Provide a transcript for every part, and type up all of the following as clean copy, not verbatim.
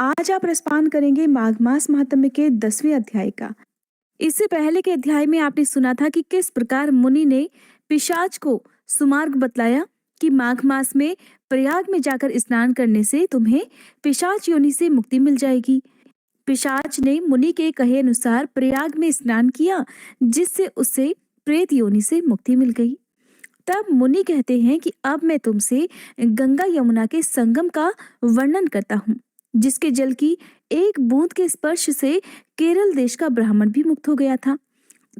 आज आप रसपान करेंगे माघ मास महात्म्य के 10वें अध्याय का। इससे पहले के अध्याय में आपने सुना था कि किस प्रकार मुनि ने पिशाच को सुमार्ग बतलाया कि माघ मास में प्रयाग में जाकर स्नान करने से तुम्हें पिशाच योनि से मुक्ति मिल जाएगी। पिशाच ने मुनि के कहे अनुसार प्रयाग में स्नान किया, जिससे उसे प्रेत योनि से मुक्ति मिल गई। तब मुनि कहते हैं कि अब मैं तुमसे गंगा यमुना के संगम का वर्णन करता हूँ, जिसके जल की एक बूंद के स्पर्श से केरल देश का ब्राह्मण भी मुक्त हो गया था।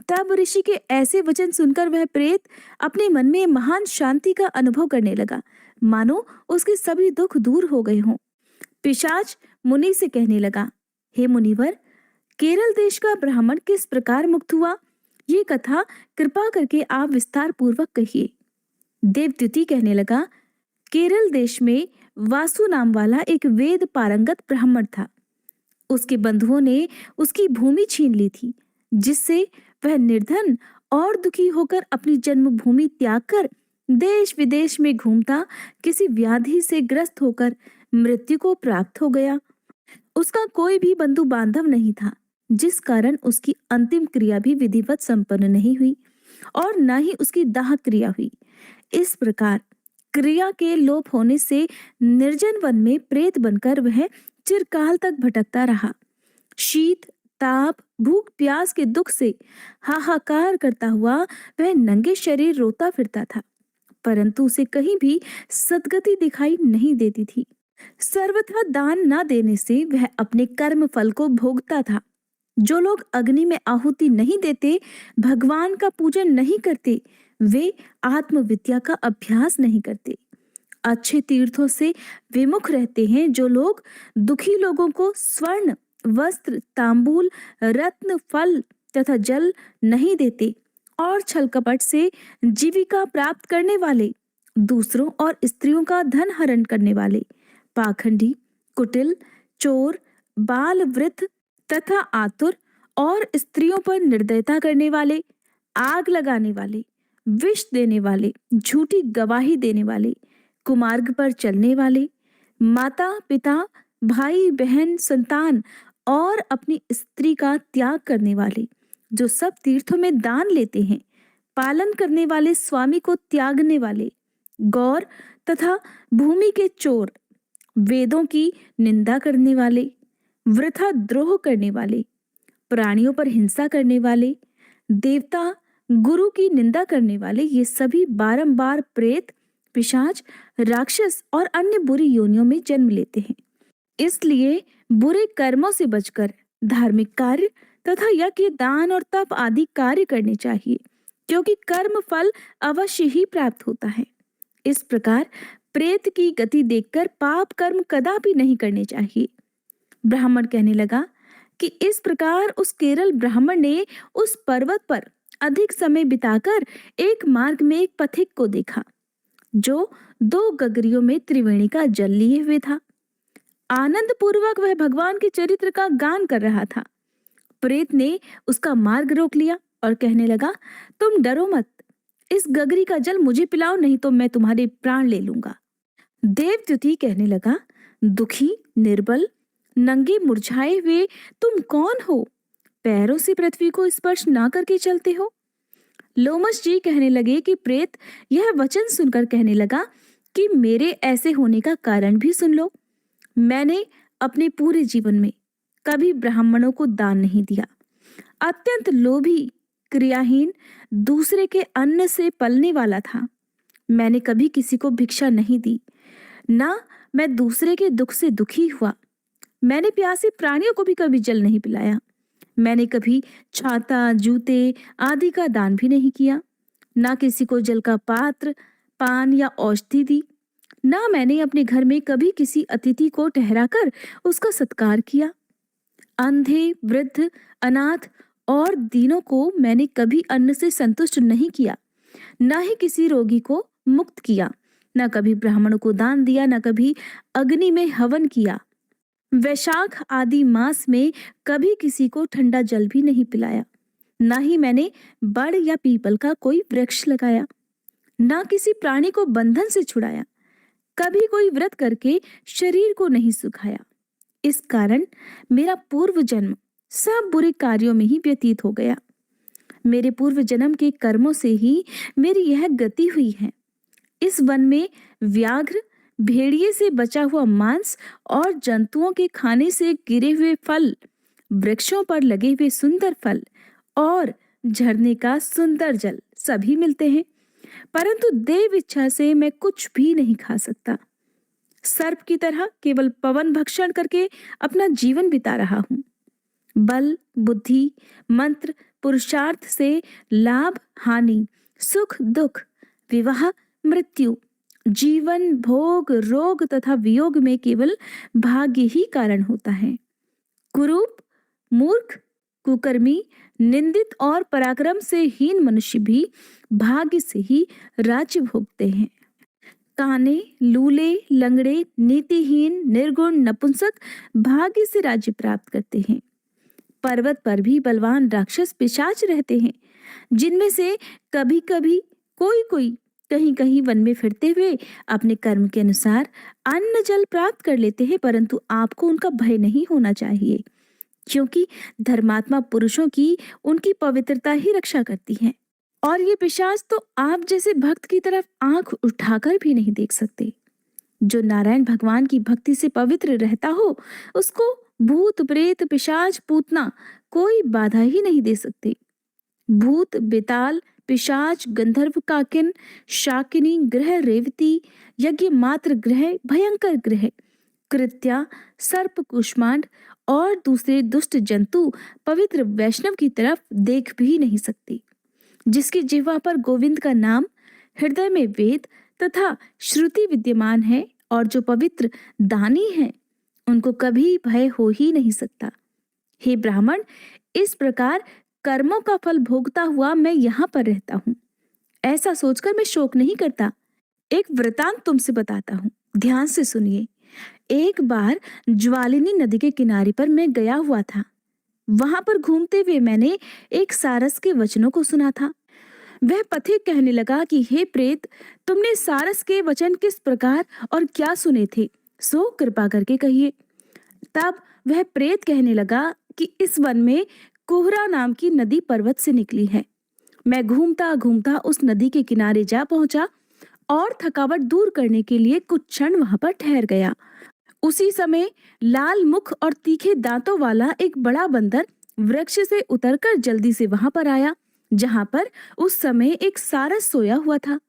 तब ऋषि के ऐसे वचन सुनकर वह प्रेत अपने मन में महान शांति का अनुभव करने लगा, मानो उसके सभी दुख दूर हो गए हों। पिशाच मुनि से कहने लगा, हे मुनिवर, केरल देश का ब्राह्मण किस प्रकार मुक्त हुआ, ये कथा कृपा करके आप विस्तार पूर्वक कहिए। देवद्युति कहने लगा, केरल देश में वासु नाम वाला एक वेद पारंगत ब्राह्मण था। उसके बंधुओं ने उसकी भूमि छीन ली थी, जिससे वह निर्धन और दुखी होकर अपनी जन्मभूमि त्याग कर देश विदेश में घूमता किसी व्याधि से ग्रस्त होकर मृत्यु को प्राप्त हो गया। उसका कोई भी बंधु बांधव नहीं था, जिस कारण उसकी अंतिम क्रिया भी विधिवत संपन्न नहीं हुई और न ही उसकी दाह क्रिया हुई। इस प्रकार क्रिया के लोप होने से निर्जन वन में प्रेत बनकर वह चिरकाल तक भटकता रहा। शीत, ताप, भूख, प्यास के दुख से हाहाकार करता हुआ वह नंगे शरीर रोता फिरता था, परंतु उसे कहीं भी सद्गति दिखाई नहीं देती थी। सर्वथा दान न देने से वह अपने कर्म फल को भोगता था। जो लोग अग्नि में आहुति नहीं देते, भगवान का पूजन नहीं करते, वे आत्मविद्या का अभ्यास नहीं करते। अच्छे तीर्थों से विमुख रहते हैं जो लोग दुखी लोगों को स्वर्ण, वस्त्र, तांबूल, रत्न, फल तथा जल नहीं देते और छल कपट से जीविका प्राप्त करने वाले, दूसरों और स्त्रियों का धन हरण करने वाले, पाखंडी, कुटिल, चोर, बाल वृद्ध तथा आतुर और स्त्रियों पर निर्दयता करने वाले, आग लगाने वाले, विष देने वाले, झूठी गवाही देने वाले, कुमार्ग पर चलने वाले, माता पिता, भाई बहन, संतान और अपनी स्त्री का त्याग करने वाले, जो सब तीर्थों में दान लेते हैं, पालन करने वाले, स्वामी को त्यागने वाले, गौर तथा भूमि के चोर, वेदों की निंदा करने वाले, वृथा द्रोह करने वाले, प्राणियों पर हिंसा करने वाले, देवता गुरु की निंदा करने वाले, ये सभी बारंबार प्रेत, पिशाच, राक्षस और अन्य बुरी योनियों में जन्म लेते हैं। इसलिए बुरे कर्मों से बचकर धार्मिक कार्य तथा यज्ञ, दान और तप आदि कार्य करने चाहिए, क्योंकि कर्म फल अवश्य ही प्राप्त होता है। इस प्रकार प्रेत की गति देखकर पाप कर्म कदापि नहीं करने चाहिए। ब्राह्मण कहने लगा कि इस प्रकार उस केरल ब्राह्मण ने उस पर्वत पर अधिक समय बिताकर एक मार्ग में एक पथिक को देखा, जो 2 गगरियों में त्रिवेणी का जल लिए हुए था। आनंद पूर्वक वह भगवान के चरित्र का गान कर रहा था। प्रेत ने उसका मार्ग रोक लिया और कहने लगा, तुम डरो मत, इस गगरी का जल मुझे पिलाओ, नहीं तो मैं तुम्हारे प्राण ले लूंगा। देवद्युति कहने लगा, दुखी, निर्बल, नंगे, मुरझाए हुए तुम कौन हो? पैरों से पृथ्वी को स्पर्श ना करके चलते हो। लोमश जी कहने लगे कि प्रेत यह वचन सुनकर कहने लगा कि मेरे ऐसे होने का कारण भी सुन लो। मैंने अपने पूरे जीवन में कभी ब्राह्मणों को दान नहीं दिया। अत्यंत लोभी, क्रियाहीन, दूसरे के अन्न से पलने वाला था। मैंने कभी किसी को भिक्षा नहीं दी, ना मैं दूसरे के दुख से दुखी हुआ। मैंने प्यासे प्राणियों को भी कभी जल नहीं पिलाया। मैंने कभी छाता, जूते आदि का दान भी नहीं किया। ना किसी को जल का पात्र, पान या औषधि दी। ना मैंने अपने घर में कभी किसी अतिथि को ठहराकर उसका सत्कार किया। अंधे, वृद्ध, अनाथ और दीनों को मैंने कभी अन्न से संतुष्ट नहीं किया। ना ही किसी रोगी को मुक्त किया। ना कभी ब्राह्मणों को दान दिया, ना कभी अग्नि में हवन किया। वैशाख आदि मास में कभी किसी को ठंडा जल भी नहीं पिलाया। ना ही मैंने बड़ या पीपल का कोई वृक्ष लगाया। ना किसी प्राणी को बंधन से छुड़ाया। कभी कोई व्रत करके शरीर को नहीं सुखाया। इस कारण मेरा पूर्व जन्म सब बुरे कार्यों में ही व्यतीत हो गया। मेरे पूर्व जन्म के कर्मों से ही मेरी यह गति हुई है। इस वन में व्याघ्र, भेड़िए से बचा हुआ मांस और जंतुओं के खाने से गिरे हुए फल, वृक्षों पर लगे हुए सुंदर फल और झरने का सुंदर जल सभी मिलते हैं, परंतु देव इच्छा से मैं कुछ भी नहीं खा सकता। सर्प की तरह केवल पवन भक्षण करके अपना जीवन बिता रहा हूँ। बल, बुद्धि, मंत्र, पुरुषार्थ से लाभ, हानि, सुख, दुख, विवाह, मृत्यु, जीवन, भोग, रोग तथा वियोग में केवल भाग्य ही कारण होता है। कुरूप, मूर्ख, कुकर्मी, निंदित और पराक्रम से हीन मनुष्य भी भाग्य से ही राज्य भोगते हैं। काने, लूले, लंगड़े, नीतिहीन, निर्गुण, नपुंसक भाग्य से राज्य प्राप्त करते हैं। पर्वत पर भी बलवान राक्षस पिशाच रहते हैं, जिनमें से कभी कभी कोई कोई कहीं कहीं वन में फिरते हुए अपने कर्म के अनुसार अन्न जल प्राप्त कर लेते हैं, परंतु आपको उनका भय नहीं होना चाहिए, क्योंकि धर्मात्मा पुरुषों की उनकी पवित्रता ही रक्षा करती है। और ये पिशाच तो आप जैसे भक्त की तरफ आंख उठाकर भी नहीं देख सकते। जो नारायण भगवान की भक्ति से पवित्र रहता हो, उसको भूत, प्रेत, पिशाच, पूतना कोई बाधा ही नहीं दे सकते। भूत, बेताल, पिशाच, गंधर्व, काकिन, शाकिनी ग्रह, रेवती, यज्ञ मात्र ग्रह, भयंकर ग्रह, कृत्या, सर्प, कुष्मांड और दूसरे दुष्ट जंतु पवित्र वैष्णव की तरफ देख भी नहीं सकते। जिसकी जिह्वा पर गोविंद का नाम, हृदय में वेद तथा श्रुति विद्यमान है और जो पवित्र दानी है, उनको कभी भय हो ही नहीं सकता। हे ब्राह्मण, इस प्रकार कर्मों का फल भोगता हुआ मैं यहाँ पर रहता हूँ, ऐसा सोचकर मैं शोक नहीं करता। एक वृतांत तुमसे बताता हूँ, ध्यान से सुनिए। एक बार ज्वालिनी नदी के किनारे पर मैं गया हुआ था। वहां पर घूमते हुए मैंने एक सारस के वचनों को सुना था। वह पथिक कहने लगा कि हे प्रेत, तुमने सारस के वचन किस प्रकार और क्या सुने थे, सो कृपा करके कहिए। तब वह प्रेत कहने लगा कि इस वन में कोहरा नाम की नदी पर्वत से निकली है। मैं घूमता घूमता उस नदी के किनारे जा पहुंचा और थकावट दूर करने के लिए कुछ क्षण वहां पर ठहर गया। उसी समय लाल मुख और तीखे दांतों वाला एक बड़ा बंदर वृक्ष से उतरकर जल्दी से वहां पर आया, जहां पर उस समय एक सारस सोया हुआ था।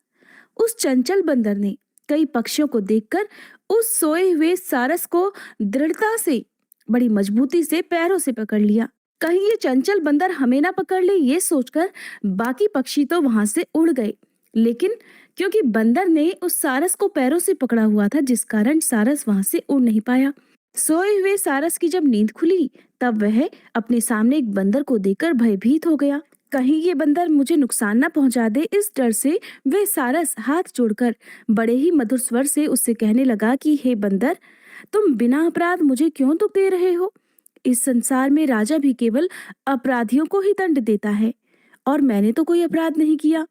उस चंचल बंदर ने कई पक्षियों को देखकर उस सोए हुए सारस को दृढ़ता से, बड़ी मजबूती से पैरों से पकड़ लिया। कहीं ये चंचल बंदर हमें ना पकड़ ले, ये सोचकर बाकी पक्षी तो वहां से उड़ गए, लेकिन क्योंकि बंदर ने उस सारस को पैरों से पकड़ा हुआ था, जिस कारण सारस वहां से उड़ नहीं पाया। सोए हुए सारस की जब नींद खुली, तब वह अपने सामने एक बंदर को देखकर भयभीत हो गया। कहीं ये बंदर मुझे नुकसान न पहुंचा दे, इस डर से वह सारस हाथ जोड़कर बड़े ही मधुर स्वर से उससे कहने लगा कि हे बंदर, तुम बिना अपराध मुझे क्यों दुख दे रहे हो? इस संसार में राजा भी केवल अपराधियों को ही दंड देता है, और मैंने तो कोई अपराध नहीं किया।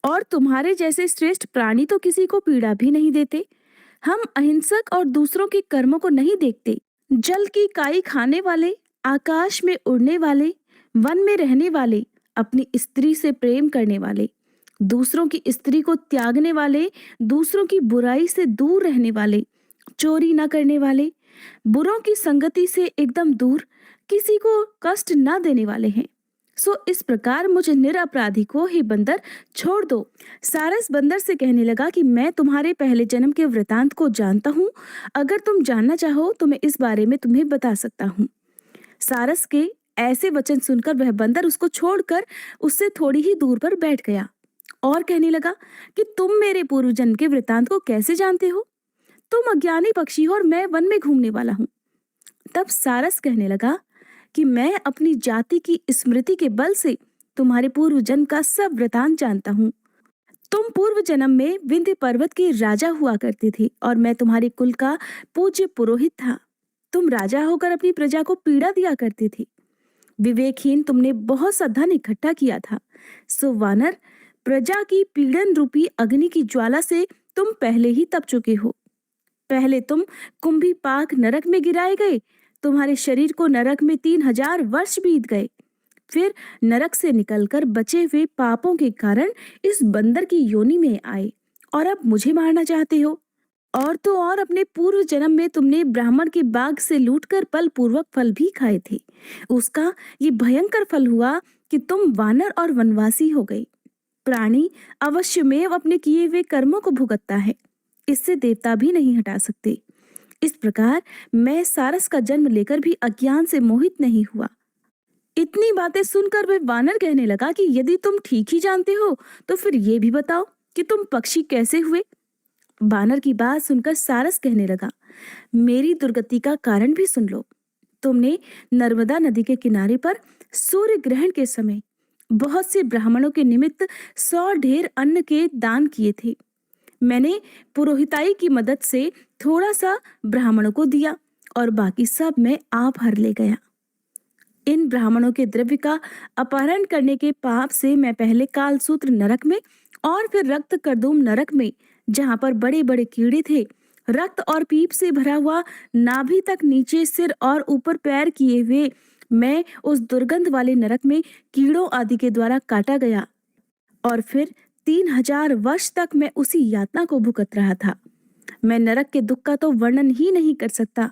और तुम्हारे जैसे श्रेष्ठ प्राणी तो किसी को पीड़ा भी नहीं देते। हम अहिंसक और दूसरों के कर्मों को नहीं देखते। जल की काई खाने वाले, आकाश में उड़ने वाले, वन में रहने वाले, अपनी स्त्री से प्रेम करने वाले, दूसरों की स्त्री को त्यागने वाले, दूसरों की बुराई से दूर रहने वाले, चोरी न करने वाले, बुरों की संगति से एकदम दूर, किसी को कष्ट न देने वाले हैं। सो इस प्रकार मुझे निरपराधी को ही बंदर छोड़ दो। सारस बंदर से कहने लगा कि मैं तुम्हारे पहले जन्म के वृतांत को जानता हूँ। अगर तुम जानना चाहो तो मैं इस बारे में तुम्हें बता सकता हूँ। सारस के ऐसे वचन सुनकर वह बंदर उसको छोड़कर उससे थोड़ी ही दूर पर बैठ गया और कहने लगा कि तुम मेरे पूर्व जन्म के वृतांत को कैसे जानते हो? तुम अज्ञानी पक्षी हो और मैं वन में घूमने वाला हूँ। तब सारस कहने लगा कि मैं अपनी जाति की स्मृति के बल से तुम्हारे पूर्व जन्म का सब वृतांत जानता हूँ। तुम पूर्व जन्म में विंध्य पर्वत के राजा हुआ करते थे और मैं तुम्हारे कुल का पूज्य पुरोहित था। तुम राजा होकर अपनी प्रजा को पीड़ा दिया करते थे। विवेकहीन तुमने बहुत सा धन इकट्ठा किया था। सो वानर, प्रजा की पीड़न रूपी अग्नि की ज्वाला से तुम पहले ही तप चुके हो। पहले तुम कुंभी पाक नरक में गिराए गए, तुम्हारे शरीर को नरक में 3000 वर्ष बीत गए। फिर नरक से निकलकर बचे हुए पापों के कारण इस बंदर की योनि में आए और अब मुझे मारना चाहते हो। और तो और अपने पूर्व जन्म में तुमने ब्राह्मण के बाग से लूटकर बल पूर्वक फल भी खाए थे। उसका ये भयंकर फल हुआ कि तुम वानर और वनवासी हो गए। प्राणी अवश्यमेव अपने किए हुए कर्मों को भुगतता है, इससे देवता भी नहीं हटा सकते। इस प्रकार मैं सारस का जन्म लेकर भी अज्ञान से मोहित नहीं हुआ। इतनी बातें सुनकर वह वानर कहने लगा कि यदि तुम ठीक ही जानते हो तो फिर ये भी बताओ कि तुम पक्षी कैसे हुए। वानर की बात सुनकर सारस कहने लगा, मेरी दुर्गति का कारण भी सुन लो। तुमने नर्मदा नदी के किनारे पर सूर्य ग्रहण के समय बहुत से ब्राह्मणों के निमित्त 100 ढेर अन्न के दान किए थे। मैंने पुरोहिताई की मदद से थोड़ा सा ब्राह्मणों को दिया और बाकी सब मैं आप हर ले गया। इन ब्राह्मणों के द्रव्य का अपहरण करने के पाप से मैं पहले कालसूत्र नरक में और फिर रक्त करदूम नरक में, जहां पर बड़े बड़े कीड़े थे, रक्त और पीप से भरा हुआ नाभि तक नीचे सिर और ऊपर पैर किए हुए, मैं उस दुर्गंध वाले नरक में कीड़ों आदि के द्वारा काटा गया और फिर 3000 वर्ष तक मैं उसी यातना को भुगत रहा था। मैं नरक के दुख का तो वर्णन ही नहीं कर सकता।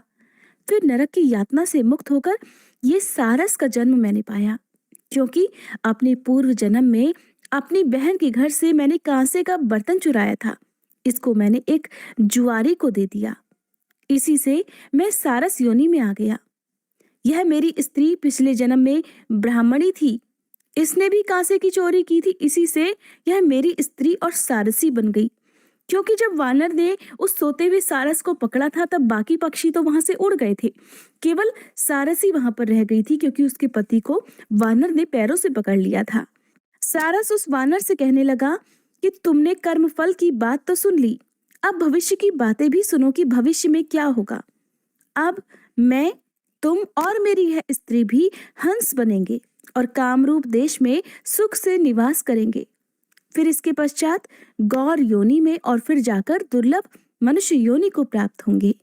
फिर नरक की यातना से मुक्त होकर ये सारस का जन्म मैंने पाया, क्योंकि अपने पूर्व जन्म में अपनी बहन के घर से मैंने कांसे का बर्तन चुराया था। इसको मैंने एक जुआरी को दे दिया। इसी से मैं सारस योनि में आ गया। यह मेरी स्त्री पिछले जन्म में ब्राह्मणी थी, इसने भी कांसे की चोरी की थी। इसी से यह मेरी स्त्री और सारसी बन गई। क्योंकि जब वानर ने उस सोते हुए सारस को पकड़ा था तब बाकी पक्षी तो वहां से उड़ गए थे, केवल सारसी वहां पर रह गई थी, क्योंकि उसके पति को वानर ने पैरों से पकड़ लिया था। सारस उस वानर से कहने लगा कि तुमने कर्मफल की बात तो सुन ली, अब भविष्य की बातें भी सुनो कि भविष्य में क्या होगा। अब मैं, तुम और मेरी यह स्त्री भी हंस बनेंगे और कामरूप देश में सुख से निवास करेंगे। फिर इसके पश्चात गौर योनि में और फिर जाकर दुर्लभ मनुष्य योनि को प्राप्त होंगे।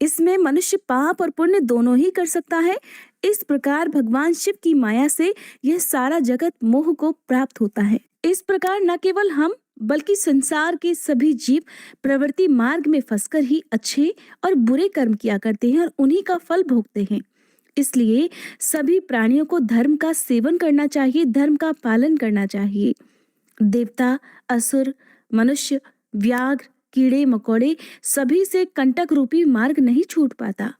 इसमें मनुष्य पाप और पुण्य दोनों ही कर सकता है। इस प्रकार भगवान शिव की माया से यह सारा जगत मोह को प्राप्त होता है। इस प्रकार न केवल हम बल्कि संसार के सभी जीव प्रवृत्ति मार्ग में फंसकर ही अच्छे और बुरे कर्म किया करते हैं और उन्हीं का फल भोगते हैं। इसलिए सभी प्राणियों को धर्म का सेवन करना चाहिए, धर्म का पालन करना चाहिए। देवता, असुर, मनुष्य, व्याघ्र, कीड़े मकोड़े सभी से कंटक रूपी मार्ग नहीं छूट पाता।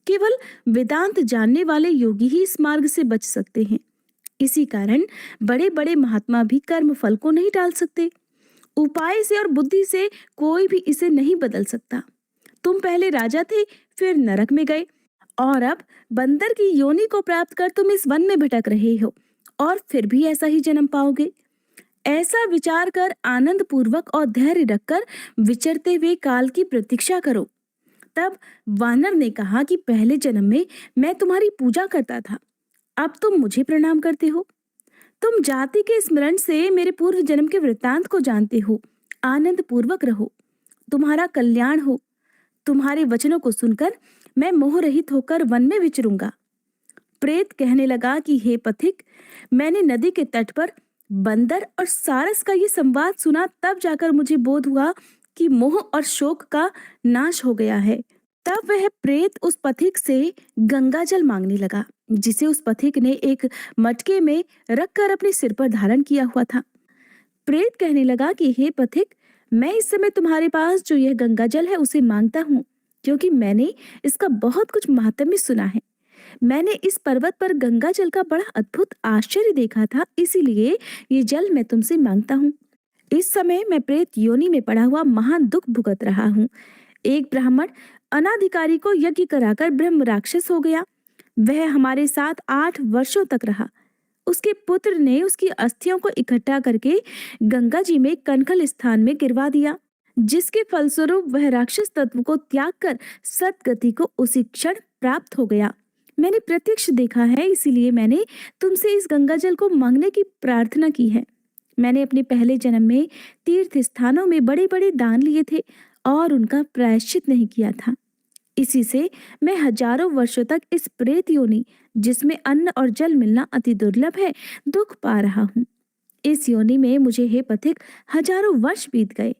केवल वेदांत जानने वाले योगी ही इस मार्ग से बच सकते हैं। इसी कारण बड़े बड़े महात्मा भी कर्म फल को नहीं टाल सकते। उपाय से और बुद्धि से कोई भी इसे नहीं बदल सकता। तुम पहले राजा थे, फिर नरक में गए और अब बंदर की योनि को प्राप्त कर तुम इस वन में भटक रहे हो और फिर भी ऐसा ही जन्म पाओगे। ऐसा विचार कर आनंद पूर्वक और धैर्य रखकर विचरते हुए काल की प्रतीक्षा करो। तब वानर ने कहा कि पहले जन्म में मैं तुम्हारी पूजा करता था, अब तुम मुझे प्रणाम करते हो। तुम जाति के स्मरण से मेरे पूर्व जन्म के वृत्तांत को जानते हो। आनंद पूर्वक रहो, तुम्हारा कल्याण हो। तुम्हारे वचनों को सुनकर मैं मोह रहित होकर वन में विचरूंगा। प्रेत कहने लगा कि हे पथिक, मैंने नदी के तट पर बंदर और सारस का ये संवाद सुना, तब जाकर मुझे बोध हुआ कि मोह और शोक का नाश हो गया है। तब वह प्रेत उस पथिक से गंगा जल मांगने लगा, जिसे उस पथिक ने एक मटके में रखकर अपने सिर पर धारण किया हुआ था। प्रेत कहने लगा कि हे पथिक, मैं इस समय तुम्हारे पास जो यह गंगा जल है उसे मांगता हूँ, क्योंकि मैंने इसका बहुत कुछ महात्म्य सुना है। मैंने इस पर्वत पर गंगा जल का बड़ा अद्भुत आश्चर्य देखा था, इसीलिए ये जल मैं तुमसे मांगता हूँ। इस समय मैं प्रेत योनि में पड़ा हुआ महान दुख भुगत रहा हूँ। एक ब्राह्मण अनाधिकारी को यज्ञ कराकर ब्रह्म राक्षस हो गया। वह हमारे साथ 8 वर्षों तक रहा। उसके पुत्र ने उसकी अस्थियों को इकट्ठा करके गंगा जी में कनखल स्थान में गिरवा दिया, जिसके फलस्वरूप वह राक्षस तत्व को त्याग कर सद्गति को उसी क्षण प्राप्त हो गया। मैंने प्रत्यक्ष देखा है, इसीलिए मैंने तुमसे इस गंगा जल को मांगने की प्रार्थना की है। मैंने अपने पहले जन्म में तीर्थ स्थानों में बड़े बड़े दान लिए थे और उनका प्रायश्चित नहीं किया था। इसी से मैं हजारों वर्षों तक इस प्रेत योनि, जिसमें अन्न और जल मिलना अति दुर्लभ है, दुख पा रहा हूँ। इस योनि में मुझे हे पथिक हजारों वर्ष बीत गए।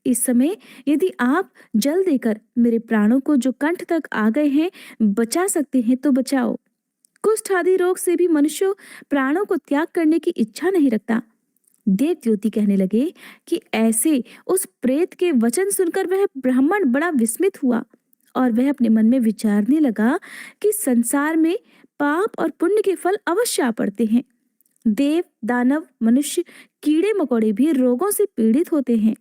इस समय यदि आप जल देकर मेरे प्राणों को, जो कंठ तक आ गए हैं, बचा सकते हैं तो बचाओ। कुष्ठ आदि रोग से भी मनुष्य प्राणों को त्याग करने की इच्छा नहीं रखता। देवज्योति कहने लगे कि ऐसे उस प्रेत के वचन सुनकर वह ब्राह्मण बड़ा विस्मित हुआ और वह अपने मन में विचारने लगा कि संसार में पाप और पुण्य के फल अवश्य आ पड़ते हैं। देव, दानव, मनुष्य, कीड़े मकोड़े भी रोगों से पीड़ित होते हैं।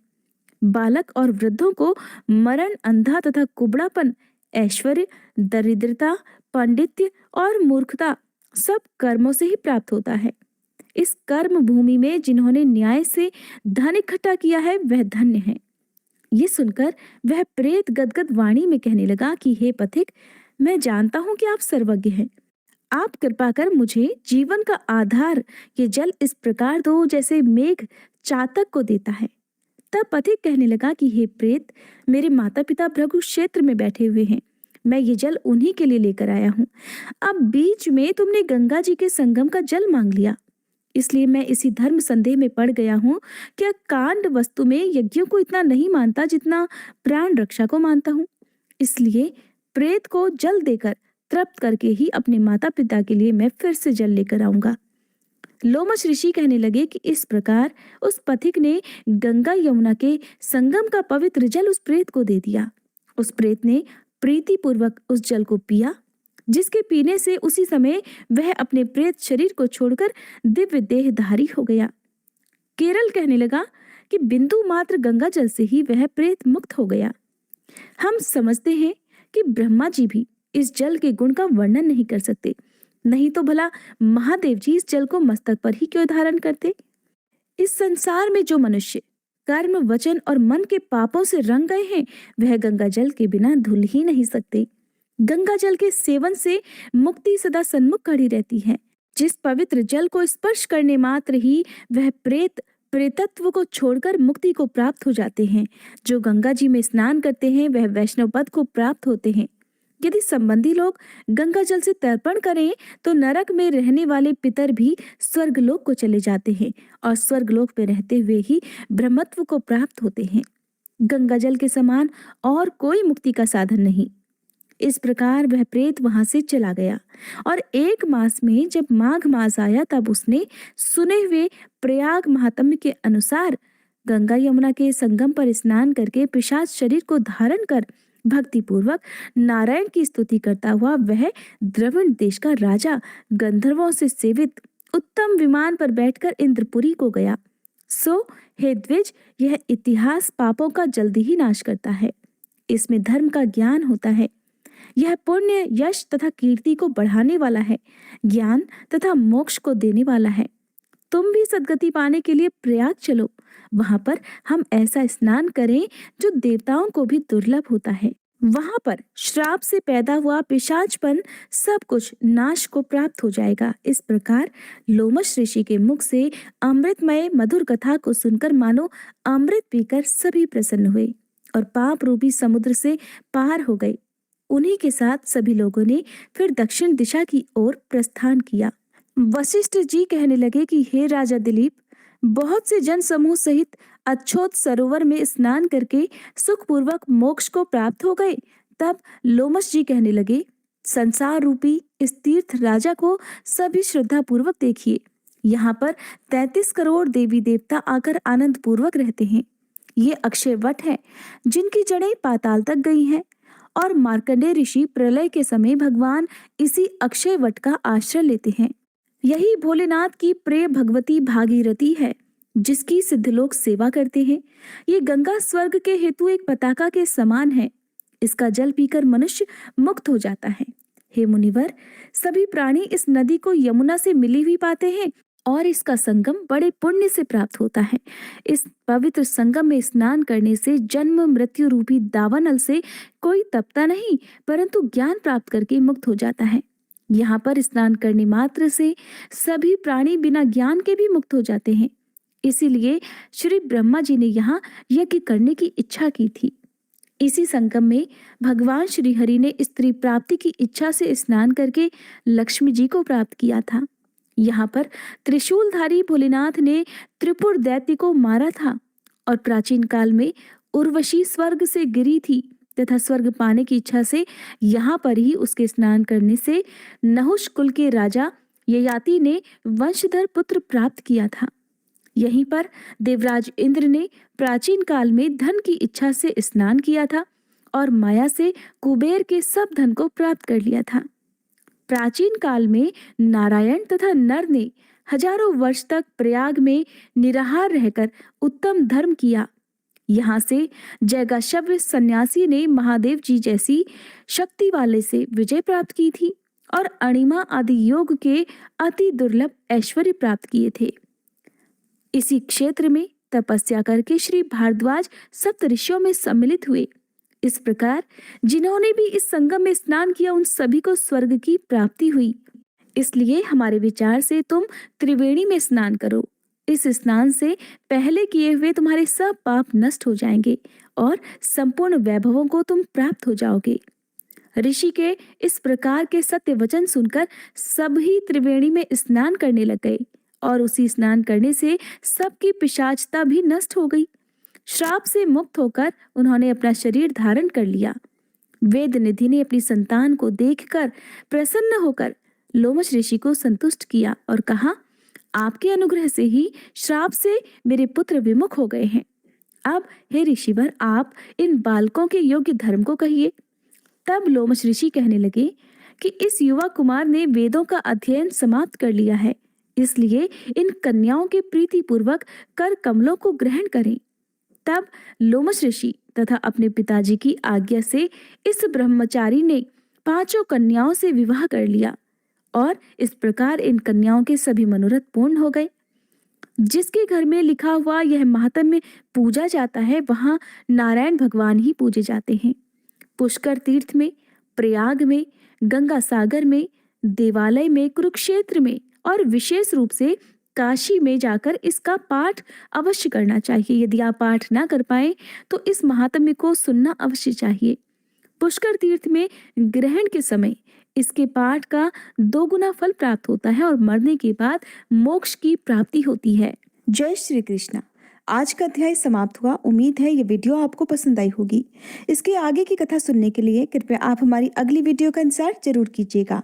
बालक और वृद्धों को मरण, अंधा तथा कुबड़ापन, ऐश्वर्य, दरिद्रता, पांडित्य और मूर्खता सब कर्मों से ही प्राप्त होता है। इस कर्म भूमि में जिन्होंने न्याय से धन इकट्ठा किया है वह धन्य है। ये सुनकर वह प्रेत गदगद वाणी में कहने लगा कि हे पथिक, मैं जानता हूं कि आप सर्वज्ञ हैं। आप कृपा कर मुझे जीवन का आधार ये जल इस प्रकार दो जैसे मेघ चातक को देता है। तब पथिक कहने लगा कि हे प्रेत, मेरे माता पिता भृगु क्षेत्र में बैठे हुए हैं। मैं ये जल उन्हीं के लिए लेकर आया हूँ। अब बीच में तुमने गंगा जी के संगम का जल मांग लिया, इसलिए मैं इसी धर्म संदेह में पड़ गया हूँ। क्या कांड वस्तु में यज्ञों को इतना नहीं मानता जितना प्राण रक्षा को मानता हूँ। इसलिए प्रेत को जल देकर तृप्त करके ही अपने माता पिता के लिए मैं फिर से जल लेकर आऊंगा। लोमश ऋषि कहने लगे कि इस प्रकार उस पथिक ने गंगा यमुना के संगम का पवित्र जल उस प्रेत को दे दिया। उस प्रेत ने प्रीति पूर्वक उस जल को पिया, जिसके पीने से उसी समय वह अपने प्रेत शरीर को छोड़कर दिव्य देहधारी हो गया। केरल कहने लगा कि बिंदु मात्र गंगा जल से ही वह प्रेत मुक्त हो गया। हम समझते हैं कि ब्रह्मा जी भी इस जल के गुण का वर्णन नहीं कर सकते, नहीं तो भला महादेव जी इस जल को मस्तक पर ही क्यों धारण करते। इस संसार में जो मनुष्य कर्म, वचन और मन के पापों से रंग गए हैं, वह गंगा जल के बिना धुल ही नहीं सकते। गंगा जल के सेवन से मुक्ति सदा सन्मुख खड़ी रहती है। जिस पवित्र जल को स्पर्श करने मात्र ही वह प्रेतत्व को छोड़कर मुक्ति को प्राप्त हो जाते हैं। जो गंगा जी में स्नान करते हैं वह वैष्णव पद को प्राप्त होते हैं। यदि संबंधी लोग गंगा जल से तर्पण करें तो नरक में रहने वाले पितर भी स्वर्गलोक को चले जाते हैं और स्वर्गलोक में रहते हुए ही ब्रह्मत्व को प्राप्त होते हैं। गंगा जल के समान और कोई मुक्ति का साधन नहीं। इस प्रकार वह प्रेत वहां से चला गया और 1 मास में जब माघ मास आया तब उसने सुने हुए प्रयाग महात्म्य के अनुसार गंगा यमुना के संगम पर स्नान करके पिशाच शरीर को धारण कर भक्ति पूर्वक नारायण की स्तुति करता हुआ वह द्रविड़ देश का राजा गंधर्वों से सेवित उत्तम विमान पर बैठकर इंद्रपुरी को गया। सो हे द्विज, यह इतिहास पापों का जल्दी ही नाश करता है। इसमें धर्म का ज्ञान होता है। यह पुण्य, यश तथा कीर्ति को बढ़ाने वाला है, ज्ञान तथा मोक्ष को देने वाला है। तुम भी सद्गति पाने के लिए प्रयाग चलो। वहां पर हम ऐसा स्नान करें जो देवताओं को भी दुर्लभ होता है। वहां पर श्राप से पैदा हुआ पिशाचपन सब कुछ नाश को प्राप्त हो जाएगा। इस प्रकार लोमश ऋषि के मुख से अमृतमय मधुर कथा को सुनकर मानो अमृत पीकर सभी प्रसन्न हुए और पाप रूपी समुद्र से पार हो गए। उन्हीं के साथ सभी लोगों ने फिर दक्षिण दिशा की ओर प्रस्थान किया। वशिष्ठ जी कहने लगे कि हे राजा दिलीप, बहुत से जन समूह सहित अच्छोत सरोवर में स्नान करके सुखपूर्वक मोक्ष को प्राप्त हो गए। तब लोमश जी कहने लगे, संसार रूपी इस तीर्थ राजा को सभी श्रद्धा पूर्वक देखिए। यहाँ पर 33 करोड़ देवी देवता आकर आनंद पूर्वक रहते हैं। ये अक्षय वट है जिनकी जड़ें पाताल तक गई हैं और मार्कंडेय ऋषि प्रलय के समय भगवान इसी अक्षय वट का आश्रय लेते हैं। यही भोलेनाथ की प्रिय भगवती भागीरथी है जिसकी सिद्धलोक सेवा करते हैं। ये गंगा स्वर्ग के हेतु एक पताका के समान है। इसका जल पीकर मनुष्य मुक्त हो जाता है। हे मुनिवर, सभी प्राणी इस नदी को यमुना से मिली हुई पाते हैं और इसका संगम बड़े पुण्य से प्राप्त होता है। इस पवित्र संगम में स्नान करने से जन्म मृत्यु रूपी दावानल से कोई तपता नहीं, परंतु ज्ञान प्राप्त करके मुक्त हो जाता है। यहाँ पर स्नान करने मात्र से सभी प्राणी बिना ज्ञान के भी मुक्त हो जाते हैं। इसीलिए श्री ब्रह्मा जी ने यहाँ यज्ञ करने की इच्छा की थी। इसी संगम में भगवान श्री हरि ने स्त्री प्राप्ति की इच्छा से स्नान करके लक्ष्मी जी को प्राप्त किया था। यहाँ पर त्रिशूलधारी भोलेनाथ ने त्रिपुर दैत्य को मारा था और प्राचीन काल में उर्वशी स्वर्ग से गिरी थी तथा स्वर्ग पाने की इच्छा से यहाँ पर ही उसके स्नान करने से नहुष कुल के राजा ययाति ने वंशधर पुत्र प्राप्त किया था। यहीं पर देवराज इंद्र ने प्राचीन काल में धन की इच्छा से स्नान किया था और माया से कुबेर के सब धन को प्राप्त कर लिया था। प्राचीन काल में नारायण तथा नर ने हजारों वर्ष तक प्रयाग में निराहार रहकर उत्तम धर्म किया। यहाँ से जैगाशव्य सन्यासी ने महादेव जी जैसी शक्ति वाले से विजय प्राप्त की थी और अणिमा आदि योग के अति दुर्लभ ऐश्वर्य प्राप्त किए थे। इसी क्षेत्र में तपस्या करके श्री भारद्वाज सप्त ऋषियों में सम्मिलित हुए। इस प्रकार जिन्होंने भी इस संगम में स्नान किया उन सभी को स्वर्ग की प्राप्ति हुई। इसलिए हमारे विचार से तुम त्रिवेणी में स्नान करो। इस स्नान से पहले किए हुए तुम्हारे सब पाप नष्ट हो जाएंगे और संपूर्ण वैभवों को तुम प्राप्त हो जाओगे। ऋषि के इस प्रकार के सत्य वचन सुनकर सभी त्रिवेणी में स्नान करने लग गए और उसी स्नान करने से सबकी पिशाचता भी नष्ट हो गई। श्राप से मुक्त होकर उन्होंने अपना शरीर धारण कर लिया। वेद निधि ने अपनी संतान को देखकर प्रसन्न होकर लोमश ऋषि को संतुष्ट किया और कहा, आपके अनुग्रह से ही श्राप से मेरे पुत्र विमुख हो गए हैं। अब हे ऋषिवर, आप इन बालकों के योग्य धर्म को कहिए। तब लोमश ऋषि कहने लगे कि इस युवा कुमार ने वेदों का अध्ययन समाप्त कर लिया है, इसलिए इन कन्याओं के प्रीति पूर्वक कर कमलों को ग्रहण करें। तब लोमश ऋषि तथा अपने पिताजी की आज्ञा से इस ब्रह्मचारी ने 5 कन्याओं से विवाह कर लिया और इस प्रकार इन कन्याओं के सभी मनोरथ पूर्ण हो गए। जिसके घर में लिखा हुआ यह माहात्म्य पूजा जाता है, वहां नारायण भगवान ही पूजे जाते हैं। पुष्कर तीर्थ में, प्रयाग में, गंगा सागर में, देवालय में, कुरुक्षेत्र में और विशेष रूप से काशी में जाकर इसका पाठ अवश्य करना चाहिए। यदि आप पाठ ना कर पाए तो इस महात्म्य को सुनना अवश्य चाहिए। पुष्कर तीर्थ में ग्रहण के समय इसके पाठ का 2 गुना फल प्राप्त होता है और मरने के बाद मोक्ष की प्राप्ति होती है। जय श्री कृष्णा। आज का अध्याय समाप्त हुआ। उम्मीद है ये वीडियो आपको पसंद आई होगी। इसके आगे की कथा सुनने के लिए कृपया आप हमारी अगली वीडियो का इंतजार जरूर कीजिएगा।